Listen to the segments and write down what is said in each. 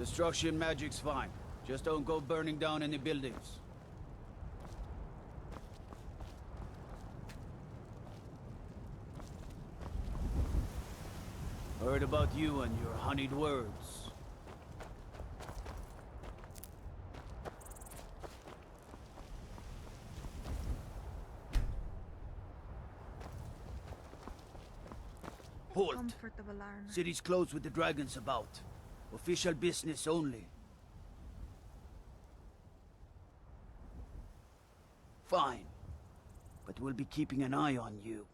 Destruction magic's fine. Just don't go burning down any buildings. Heard about you and your honeyed words. Halt! Comfortable armor. City's closed with the dragons about. Official business only. Fine. But we'll be keeping an eye on you.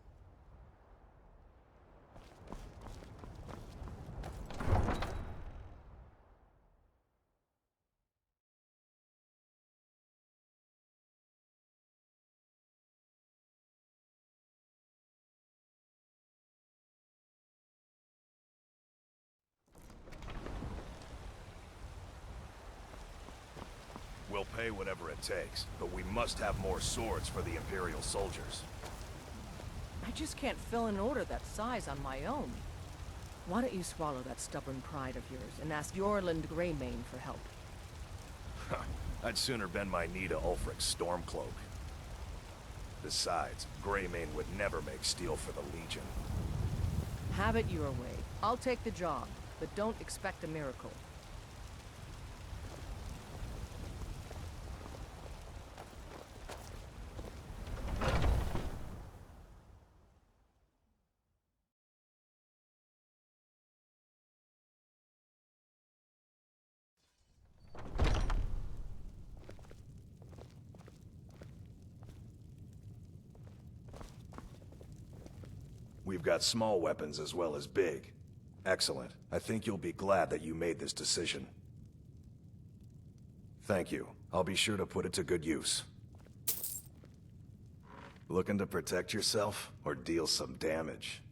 We'll pay whatever it takes, but we must have more swords for the Imperial soldiers. I just can't fill an order that size on my own. Why don't you swallow that stubborn pride of yours and ask Yorland Greymane for help? I'd sooner bend my knee to Ulfric's Stormcloak. Besides, Greymane would never make steel for the Legion. Have it your way. I'll take the job, but don't expect a miracle. We've got small weapons as well as big. Excellent. I think you'll be glad that you made this decision. Thank you. I'll be sure to put it to good use. Looking to protect yourself or deal some damage?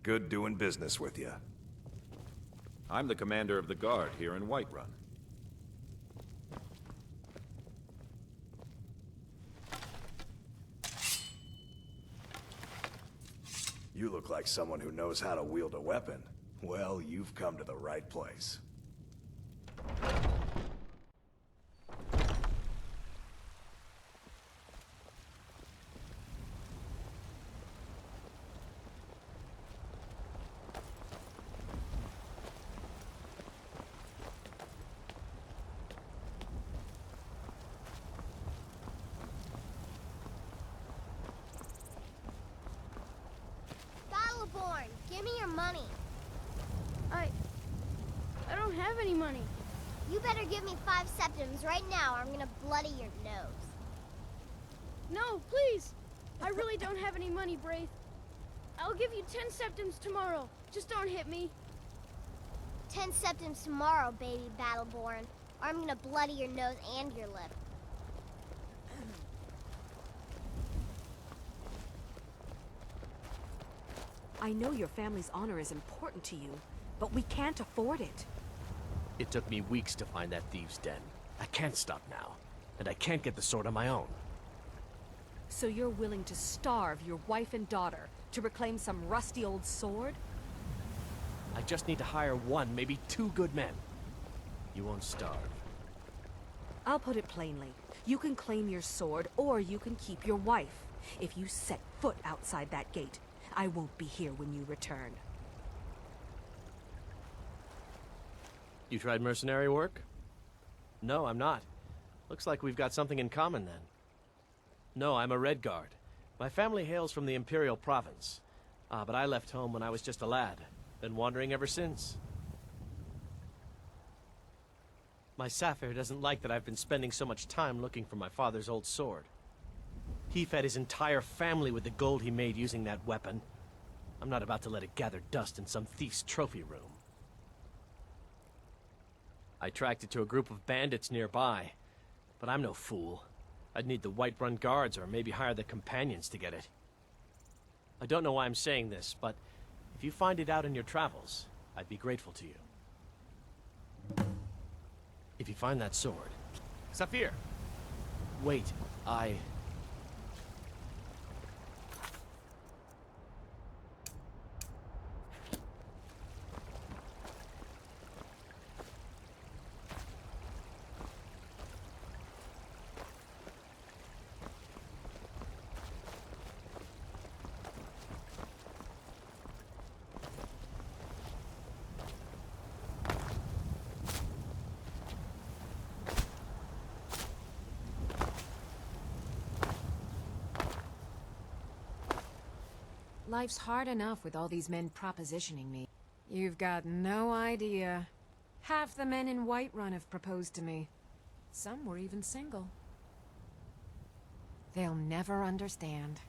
Good doing business with you. I'm the commander of the guard here in Whiterun. You look like someone who knows how to wield a weapon. Well, you've come to the right place. Give me your money. I don't have any money. You better give me 5 septims right now or I'm gonna bloody your nose. No, please. I really don't have any money, Braith. I'll give you 10 septims tomorrow. Just don't hit me. 10 septims tomorrow, baby Battleborn, or I'm gonna bloody your nose and your lip. I know your family's honor is important to you, but we can't afford it. It took me weeks to find that thieves' den. I can't stop now, and I can't get the sword on my own. So you're willing to starve your wife and daughter to reclaim some rusty old sword? I just need to hire one, maybe 2 good men. You won't starve. I'll put it plainly. You can claim your sword, or you can keep your wife. If you set foot outside that gate, I won't be here when you return. You tried mercenary work? No, I'm not. Looks like we've got something in common then. No, I'm a Red Guard. My family hails from the Imperial Province. But I left home when I was just a lad. Been wandering ever since. My Sapphire doesn't like that I've been spending so much time looking for my father's old sword. He fed his entire family with the gold he made using that weapon. I'm not about to let it gather dust in some thief's trophy room. I tracked it to a group of bandits nearby, but I'm no fool. I'd need the Whiterun guards or maybe hire the companions to get it. I don't know why I'm saying this, but if you find it out in your travels, I'd be grateful to you. If you find that sword... Saphir! Wait, Life's hard enough with all these men propositioning me. You've got no idea. Half the men in Whiterun have proposed to me. Some were even single. They'll never understand.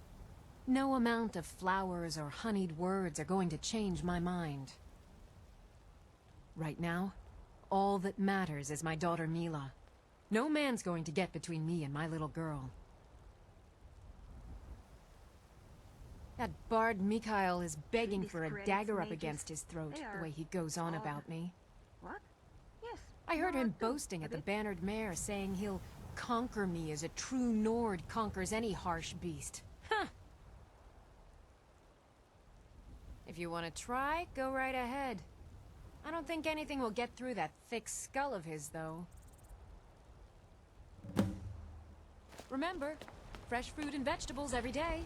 No amount of flowers or honeyed words are going to change my mind. Right now, all that matters is my daughter Mila. No man's going to get between me and my little girl. That bard Mikhail is begging for a dagger up against his throat, the way he goes on about me. What? Yes. I heard him boasting at the Bannered Mare, saying he'll conquer me as a true Nord conquers any harsh beast. Huh! If you want to try, go right ahead. I don't think anything will get through that thick skull of his, though. Remember, fresh fruit and vegetables every day.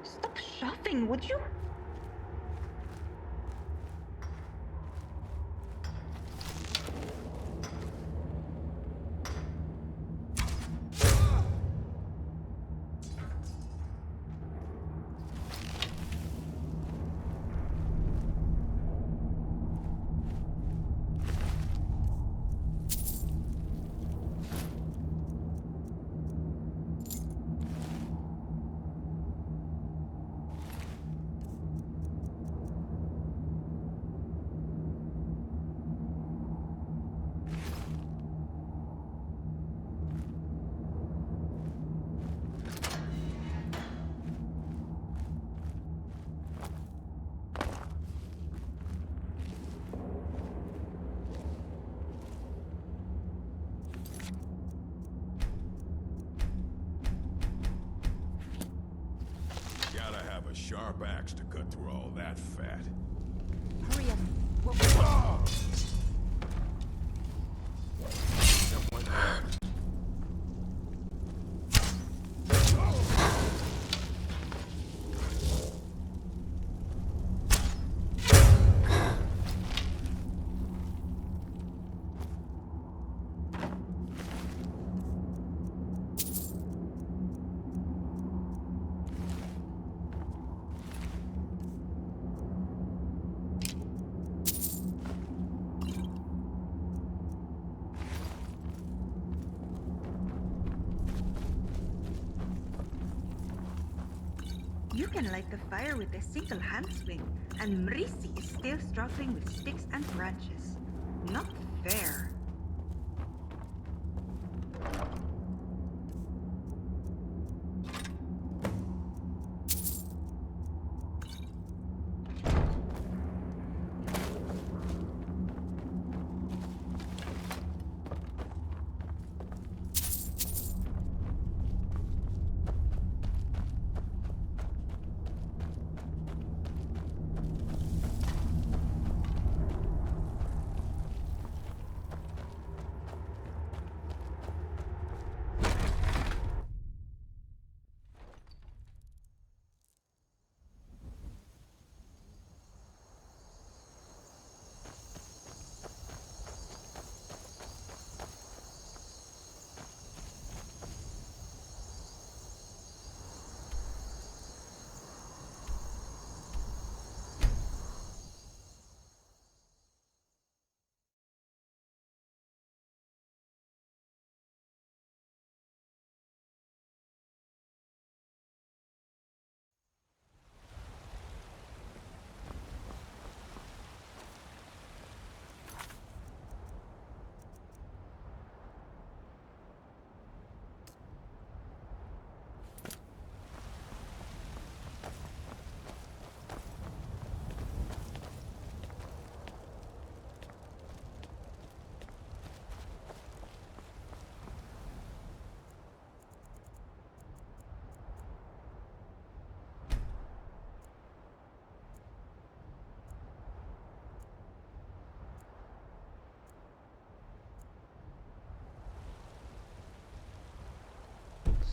Stop shuffling, would you? sharp axe to cut through all that fat. Hurry up. You can light the fire with a single hand swing, and Mrisi is still struggling with sticks and branches. Not fair.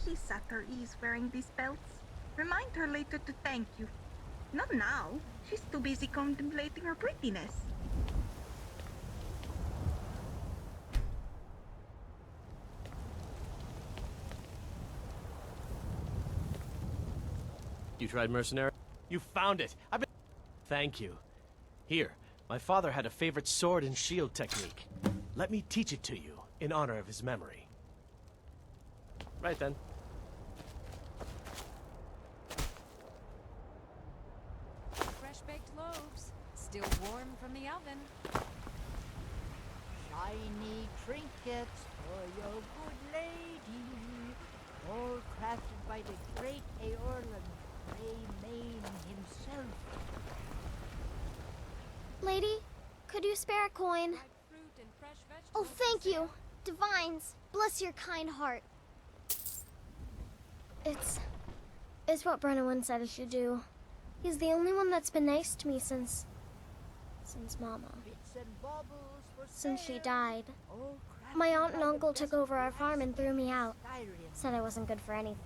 She's at her ease wearing these belts. Remind her later to thank you. Not now. She's too busy contemplating her prettiness. You tried mercenary? You found it! I've been... Thank you. Here, my father had a favorite sword and shield technique. Let me teach it to you, in honor of his memory. Right then. Fresh-baked loaves. Still warm from the oven. Shiny trinkets for your good lady, all crafted by the great Aorlan Main himself. Lady, could you spare a coin? Oh, thank you. Divines, bless your kind heart. It's what Brennan said I should do. He's the only one that's been nice to me since Mama. Since she died. My aunt and uncle took over our farm and threw me out. Said I wasn't good for anything.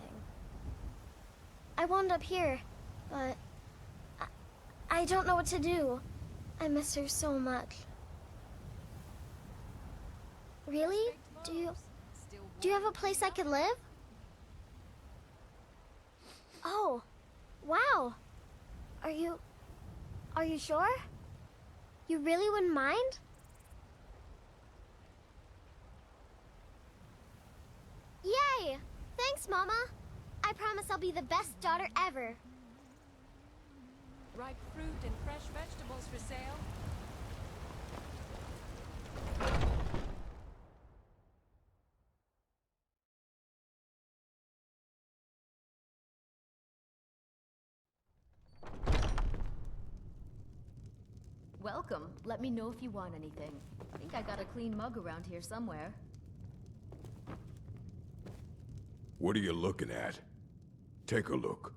I wound up here, but I don't know what to do. I miss her so much. Really? Do you have a place I could live? Oh, wow. Are you sure? You really wouldn't mind? Yay! Thanks, Mama. I promise I'll be the best daughter ever. Ripe fruit and fresh vegetables for sale. Welcome. Let me know if you want anything. I think I got a clean mug around here somewhere. What are you looking at? Take a look.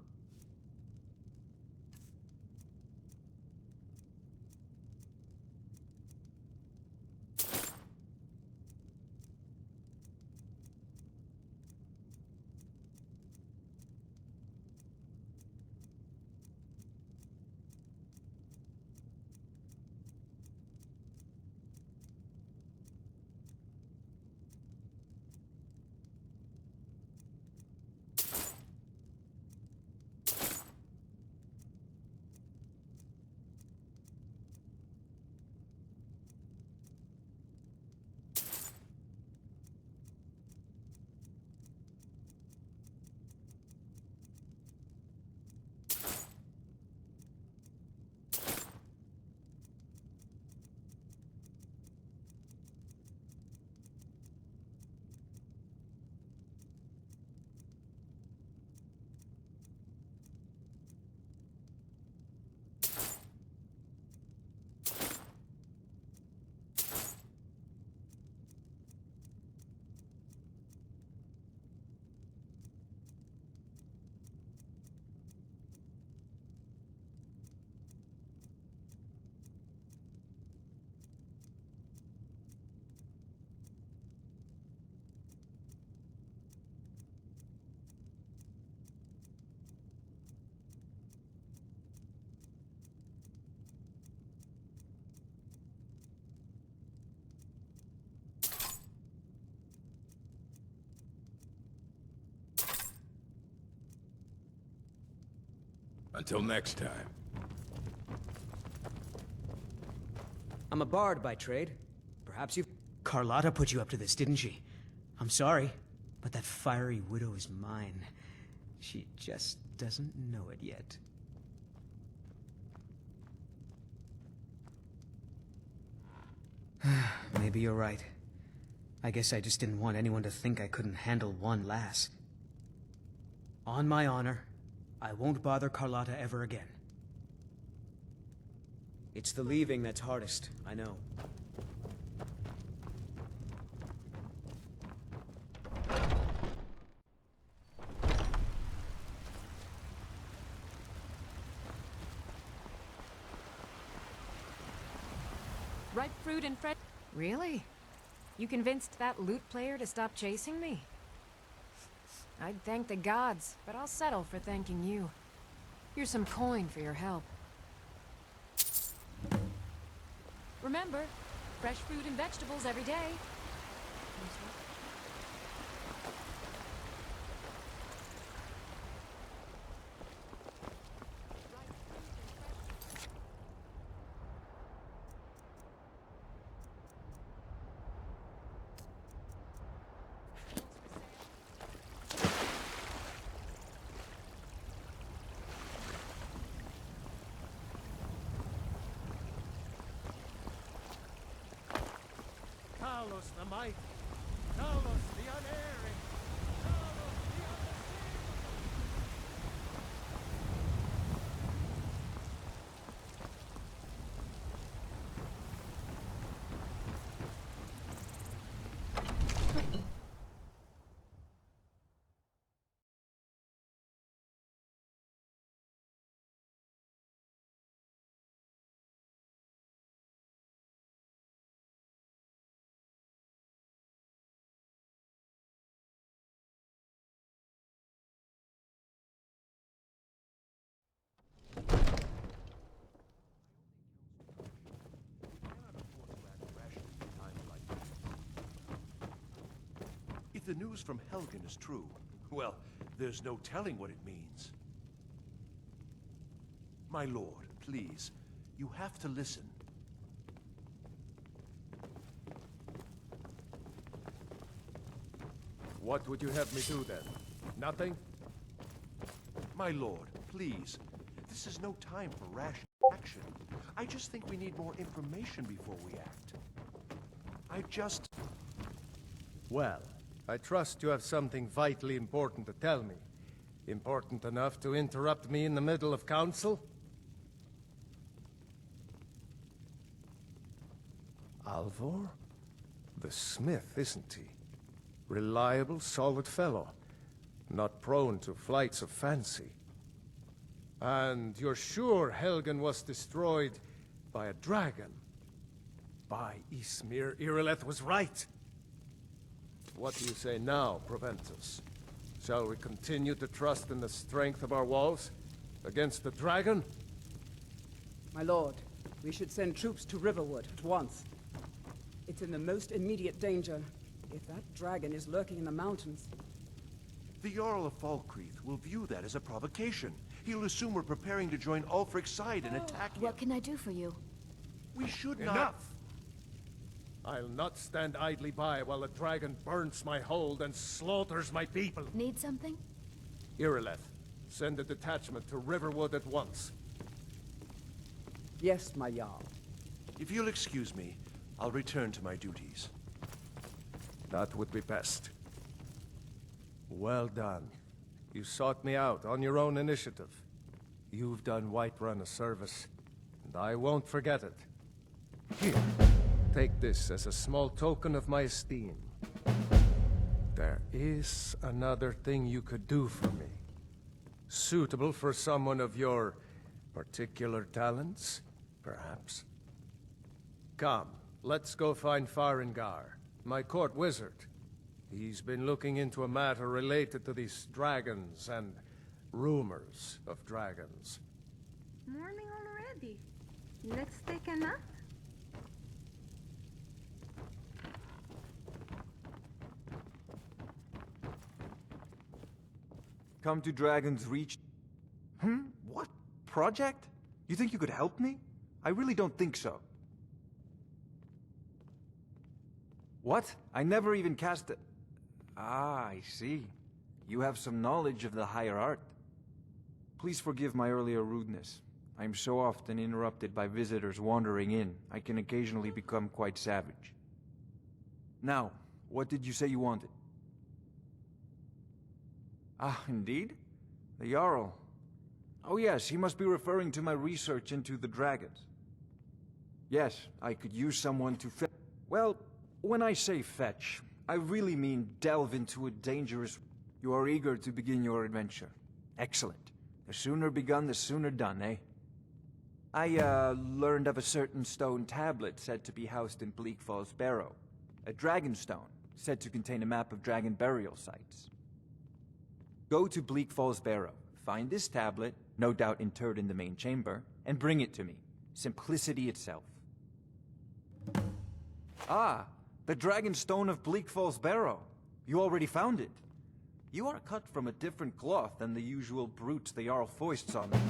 Until next time. I'm a bard by trade. Perhaps you... Carlotta put you up to this, didn't she? I'm sorry, but that fiery widow is mine. She just doesn't know it yet. Maybe you're right. I guess I just didn't want anyone to think I couldn't handle one lass. On my honor, I won't bother Carlotta ever again. It's the leaving that's hardest, I know. Ripe fruit and fresh... Really? You convinced that lute player to stop chasing me? I'd thank the gods, but I'll settle for thanking you. Here's some coin for your help. Remember, fresh fruit and vegetables every day. Talos the mighty, Talos the unerring, Talos the If the news from Helgen is true, well, there's no telling what it means. My lord, please, you have to listen. What would you have me do then? Nothing? My lord, please, this is no time for rash action. I just think we need more information before we act. Well, I trust you have something vitally important to tell me. Important enough to interrupt me in the middle of council? Alvor? The smith, isn't he? Reliable, solid fellow. Not prone to flights of fancy. And you're sure Helgen was destroyed by a dragon? By Ysmir, Irileth was right. What do you say now, Proventus? Shall we continue to trust in the strength of our walls against the dragon? My lord, we should send troops to Riverwood at once. It's in the most immediate danger. If that dragon is lurking in the mountains... The Jarl of Falkreath will view that as a provocation. He'll assume we're preparing to join Ulfric's side and attack him. What can I do for you? We should not... Enough! I'll not stand idly by while the dragon burns my hold and slaughters my people. Need something? Irileth, send a detachment to Riverwood at once. Yes, my Jarl. If you'll excuse me, I'll return to my duties. That would be best. Well done. You sought me out on your own initiative. You've done Whiterun a service, and I won't forget it. Here, take this as a small token of my esteem. There is another thing you could do for me. Suitable for someone of your particular talents, perhaps. Come, let's go find Farengar, my court wizard. He's been looking into a matter related to these dragons and rumors of dragons. Morning already. Let's take a nap. Come to Dragon's Reach. What? project? You think you could help me? I really don't think so. What? I never even cast it. Ah, I see. You have some knowledge of the higher art. Please forgive my earlier rudeness. I am so often interrupted by visitors wandering in, I can occasionally become quite savage. Now, what did you say you wanted? Ah, indeed? The Jarl. Oh yes, he must be referring to my research into the dragons. Yes, I could use someone to fetch. Well, when I say fetch, I really mean delve into a dangerous... You are eager to begin your adventure. Excellent. The sooner begun, the sooner done, eh? I, learned of a certain stone tablet said to be housed in Bleak Falls Barrow. A dragon stone, said to contain a map of dragon burial sites. Go to Bleak Falls Barrow, find this tablet, no doubt interred in the main chamber, and bring it to me. Simplicity itself. Ah, the dragon stone of Bleak Falls Barrow. You already found it. You are cut from a different cloth than the usual brutes the Jarl foists on them.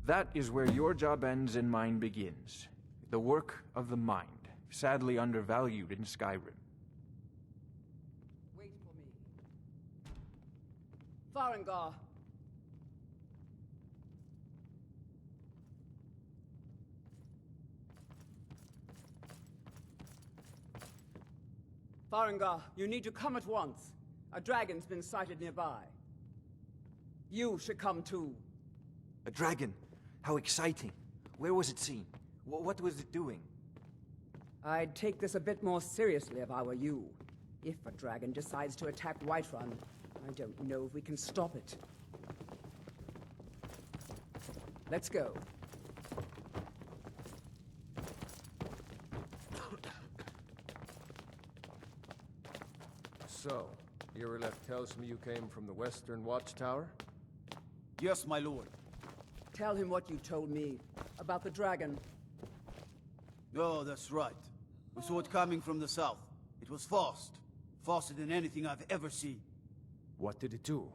That is where your job ends and mine begins. The work of the mind, sadly undervalued in Skyrim. Wait for me. Farengar. Farengar, you need to come at once. A dragon's been sighted nearby. You should come too. A dragon? How exciting. Where was it seen? What was it doing? I'd take this a bit more seriously if I were you. If a dragon decides to attack Whiterun, I don't know if we can stop it. Let's go. So, Irileth tells me you came from the Western Watchtower? Yes, my lord. Tell him what you told me about the dragon. Oh, that's right. We saw it coming from the south. It was fast. Faster than anything I've ever seen. What did it do?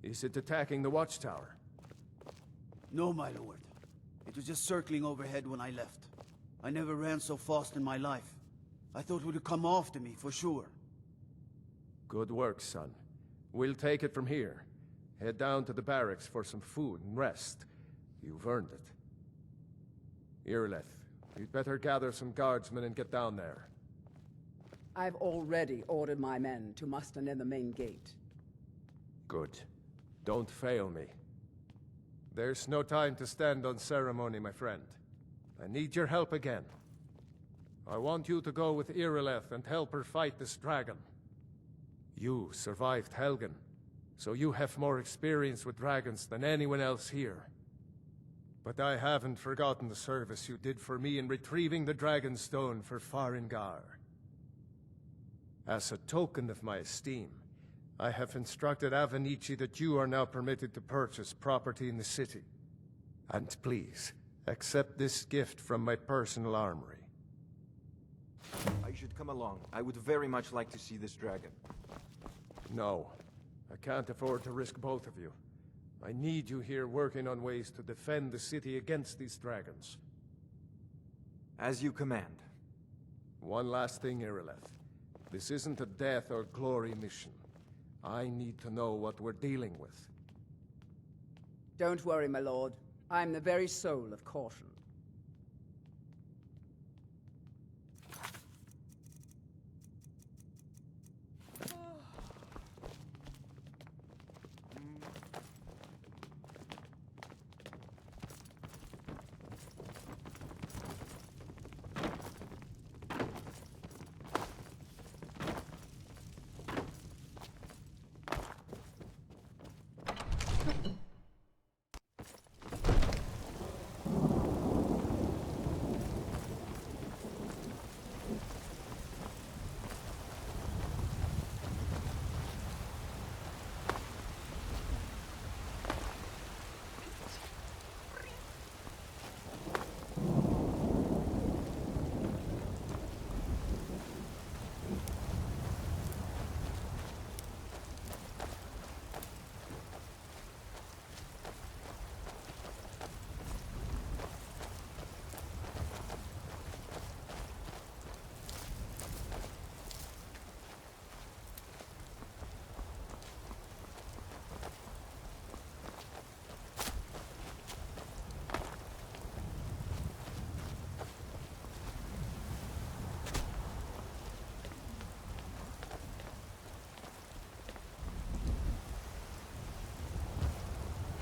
Is it attacking the Watchtower? No, my lord. It was just circling overhead when I left. I never ran so fast in my life. I thought it would come after me, for sure. Good work, son. We'll take it from here. Head down to the barracks for some food and rest. You've earned it. Irileth, you'd better gather some guardsmen and get down there. I've already ordered my men to muster near the main gate. Good. Don't fail me. There's no time to stand on ceremony, my friend. I need your help again. I want you to go with Irileth and help her fight this dragon. You survived Helgen, so you have more experience with dragons than anyone else here. But I haven't forgotten the service you did for me in retrieving the Dragon Stone for Farengar. As a token of my esteem, I have instructed Avenici that you are now permitted to purchase property in the city. And please, accept this gift from my personal armory. I should come along. I would very much like to see this dragon. No, I can't afford to risk both of you. I need you here working on ways to defend the city against these dragons. As you command. One last thing, Irileth. This isn't a death or glory mission. I need to know what we're dealing with. Don't worry, my lord. I'm the very soul of caution.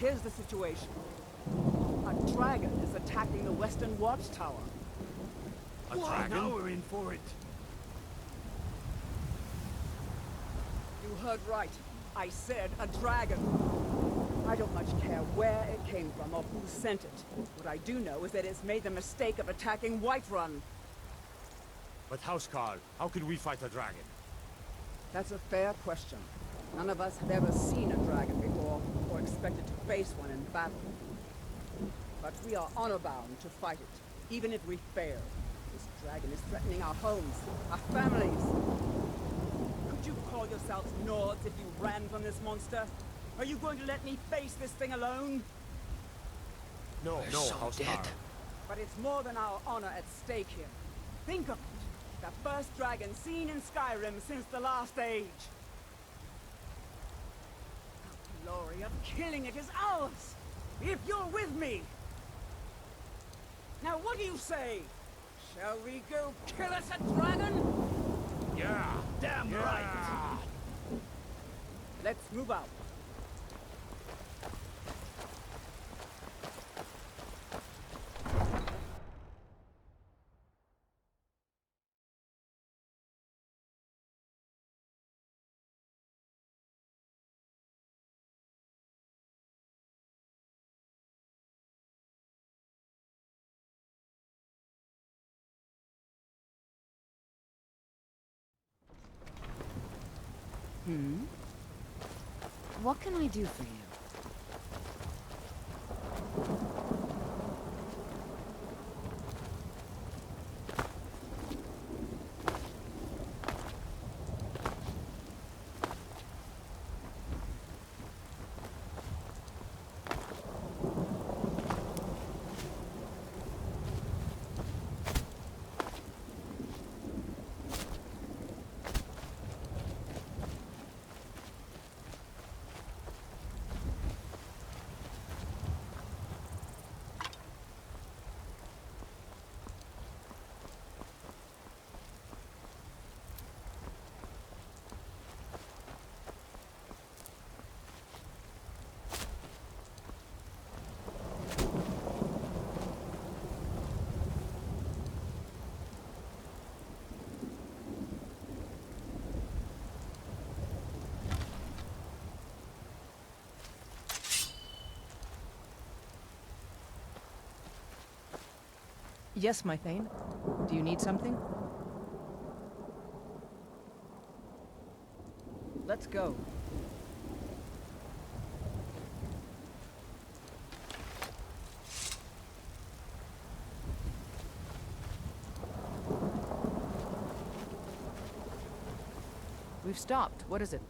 here's the situation. A dragon is attacking the western watchtower. A dragon? Now we're in for it. You heard right. I said a dragon. I don't much care where it came from or who sent it. What I do know is that it's made the mistake of attacking Whiterun. But Housecarl, how can we fight a dragon? That's a fair question. None of us have ever seen a dragon before, or expected to face one in battle. But we are honor-bound to fight it, even if we fail. This dragon is threatening our homes, our families. Could you call yourselves Nords if you ran from this monster? Are you going to let me face this thing alone? No, Housecarl. But it's more than our honor at stake here. Think of it. The first dragon seen in Skyrim since the last age. The glory of killing it is ours, if you're with me. Now what do you say? Shall we go kill us a dragon? Yeah! Damn right! Let's move out. What can I do for you? Yes, my Thane. Do you need something? Let's go. We've stopped. What is it?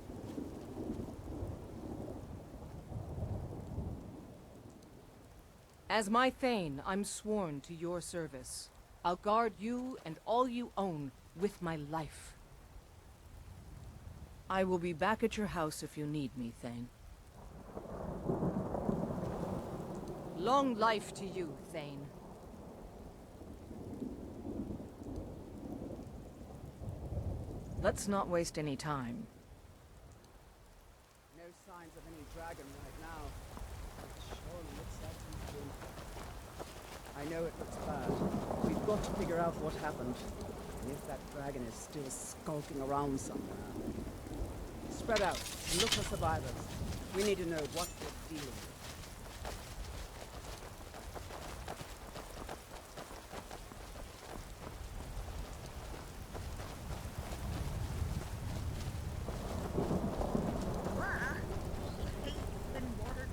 As my Thane, I'm sworn to your service. I'll guard you and all you own with my life. I will be back at your house if you need me, Thane. Long life to you, Thane. Let's not waste any time. No signs of any dragon right now. It surely looks like something. I know it looks bad. We've got to figure out what happened. And if that dragon is still skulking around somewhere. Spread out and look for survivors. We need to know what we're dealing with.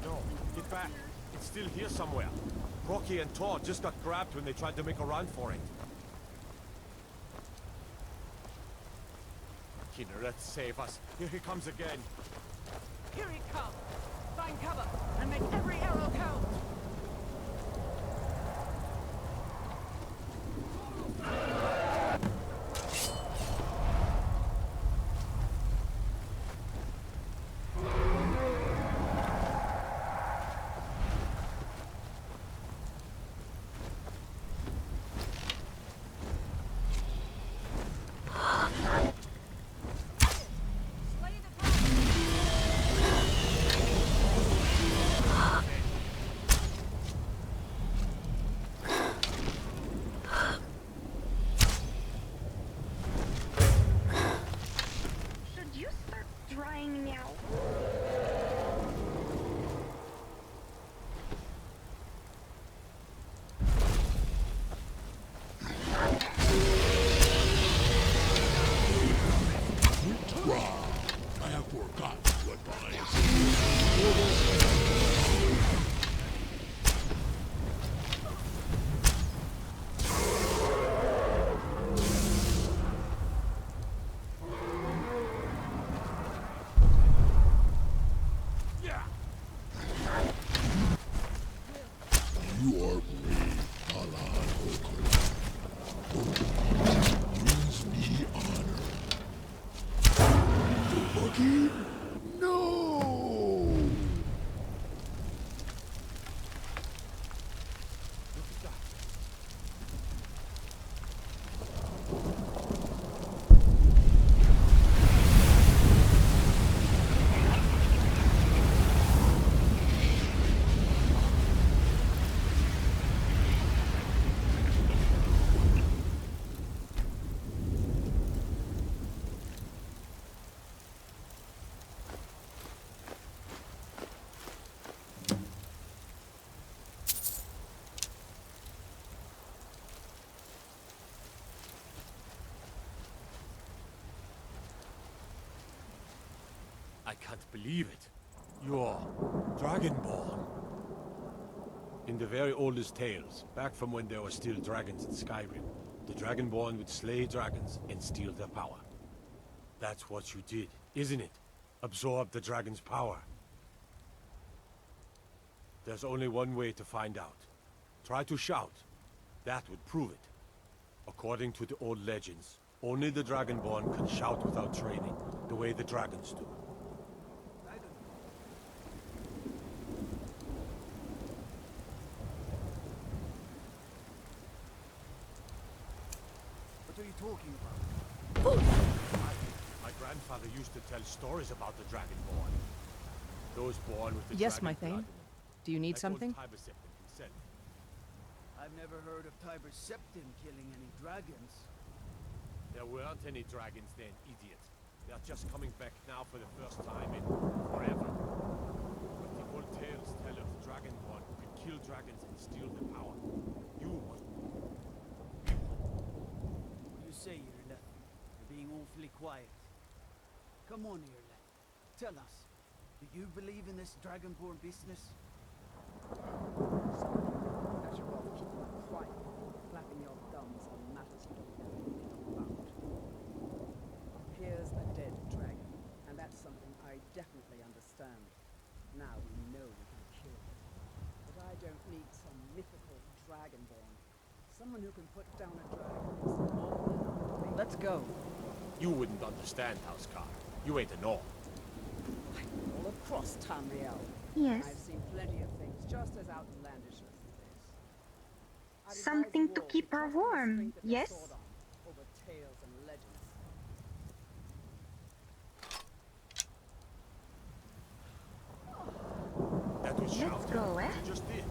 No, get back. It's still here somewhere. Rocky and Todd just got grabbed when they tried to make a run for it. Kinneret, save us. Here he comes again. Here he comes! Find cover and make every arrow count! I can't believe it. You're Dragonborn. In the very oldest tales, back from when there were still dragons in Skyrim, the Dragonborn would slay dragons and steal their power. That's what you did, isn't it? Absorb the dragon's power. There's only one way to find out. Try to shout. That would prove it. According to the old legends, only the Dragonborn can shout without training, the way the dragons do. What are you talking about? My grandfather used to tell stories about the Dragonborn. Those born with the Yes, my dragon thane. blood. Do you need Like old something? Tiber Septim himself. I've never heard of Tiber Septim killing any dragons. There weren't any dragons then, idiot. They're just coming back now for the first time in forever. But the old tales tell of the Dragonborn who could kill dragons and steal their power. You must... What do you say, Irla? You're being awfully quiet. Come on, Irla. Tell us. Do you believe in this Dragonborn business? Better off keeping quiet, flapping your gums on matters you don't know anything about. Here's a dead dragon, and that's something I definitely understand. Now we know we can kill it. But I don't need some mythical dragonborn. Someone who can put down a dragon is more than enough for me. Let's go. You wouldn't understand, Housecar. You ain't a North. All across Tamriel. Yes. I've seen plenty of things just as outlandish as this. I'd Something advise to you all keep her trust the warm, strength of your yes? sword arm over tales and legends. That was Let's shouting. go, eh? You just did.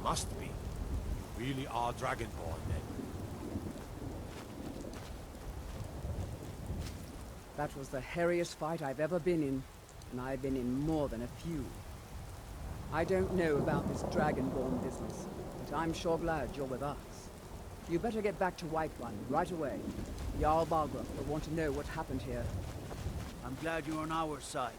Must be. You really are Dragonborn, then. That was the hairiest fight I've ever been in, and I've been in more than a few. I don't know about this Dragonborn business, but I'm sure glad you're with us. You better get back to Whiterun right away. Jarl Balgruuf will want to know what happened here. I'm glad you're on our side.